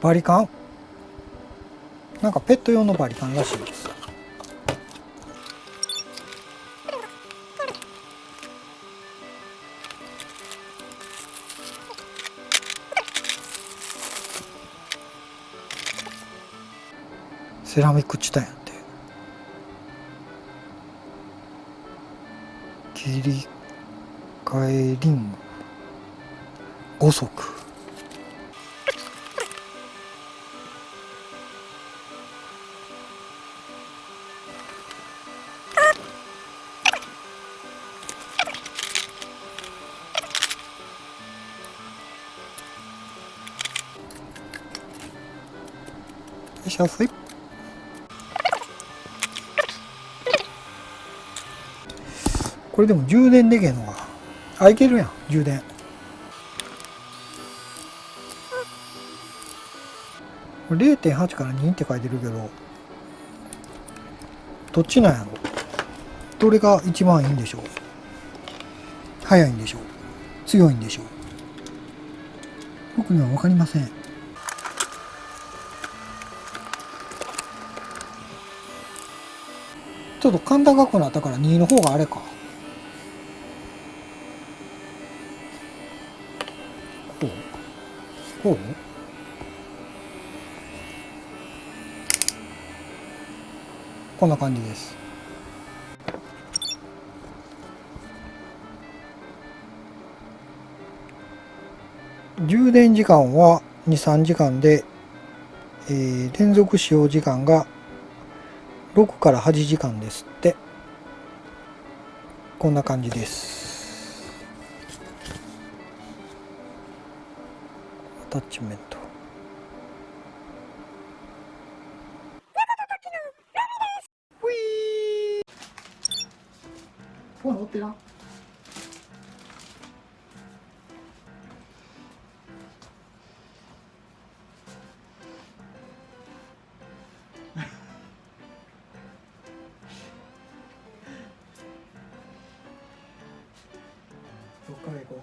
バリカン、なんかペット用のバリカンらしいです。セラミックチタンやって。切り替えリング5足。しやすい。これでも充電できへんのか。あ、いけるやん、充電。0.8 から2って書いてるけど、どっちなんやろ。どれが一番いいんでしょう。速いんでしょう、強いんでしょう。僕には分かりません。ちょっと甲高くなったから2の方があれか。こうこうこんな感じです。充電時間は2、3時間で、連続使用時間が6から8時間ですって。こんな感じです。アタッチメント。ほいー。フォン乗ってな。どっから行こう。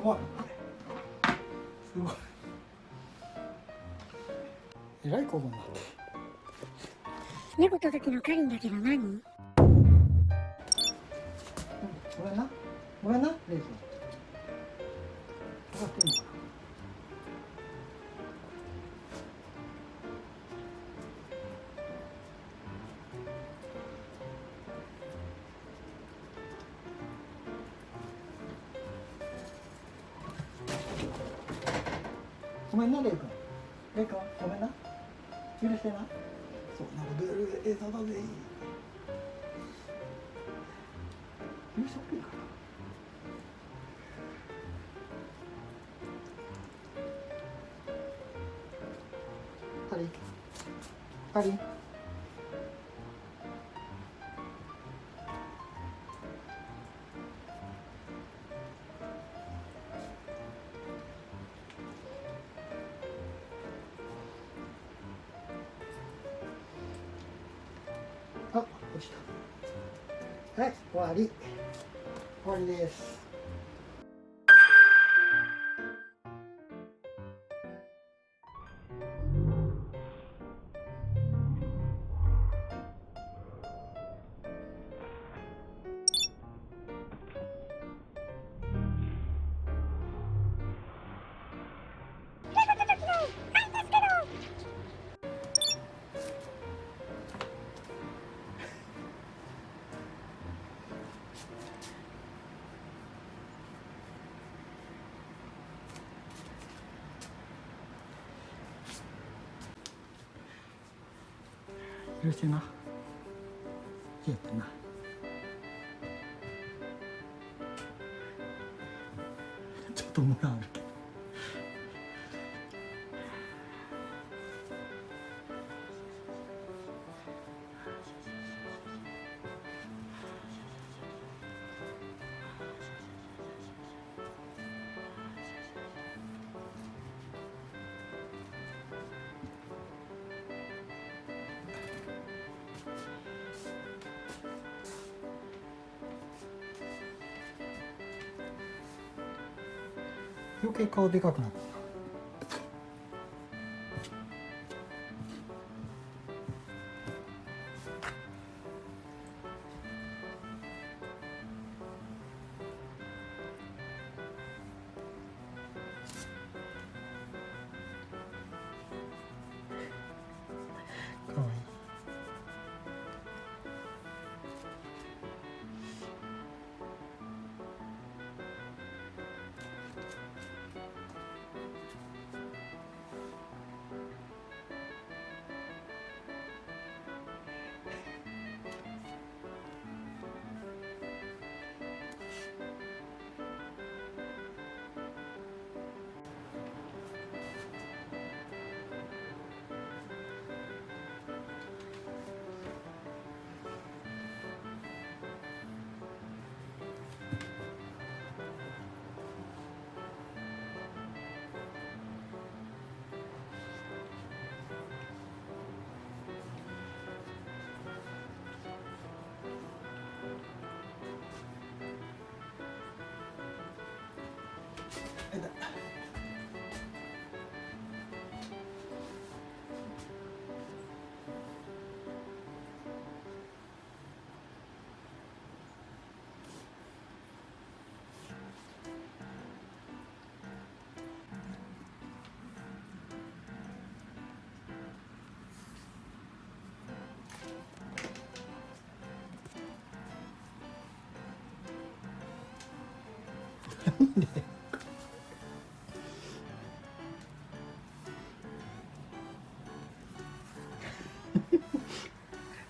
怖いこれ。すごい。えらいことになって。猫と時のカリンだけど何？ごめんな。ごめんな、レイ君。分かってんのかな。ごめんな、レイ君。レイ君、ごめんな。許してな。そう、なんか出る餌だぜ。許しとくんかな。カリン。カリン。あ、落ちた。はい、終わり。終わりです。許してな。消えたな。ちょっとムラあるけど。余計顔でかくなった。かわいい。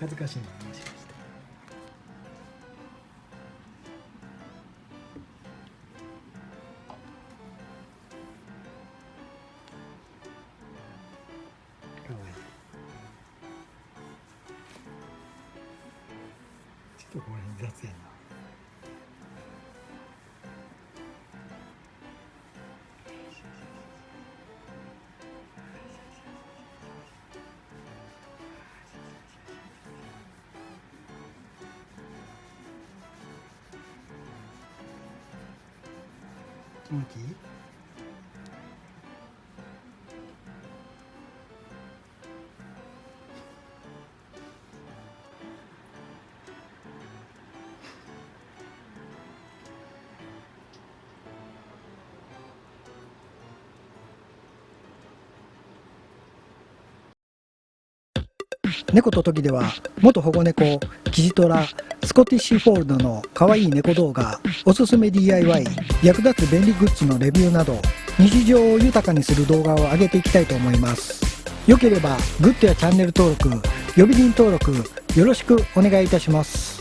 恥ずかしいの話しました。かわいい。ちょっとこれ雑やな。スムーティー。猫と時では元保護猫キジトラスコティッシュフォールドの可愛い猫動画、おすすめ DIY、役立つ便利グッズのレビューなど日常を豊かにする動画を上げていきたいと思います。よければグッドやチャンネル登録、予備輪登録よろしくお願いいたします。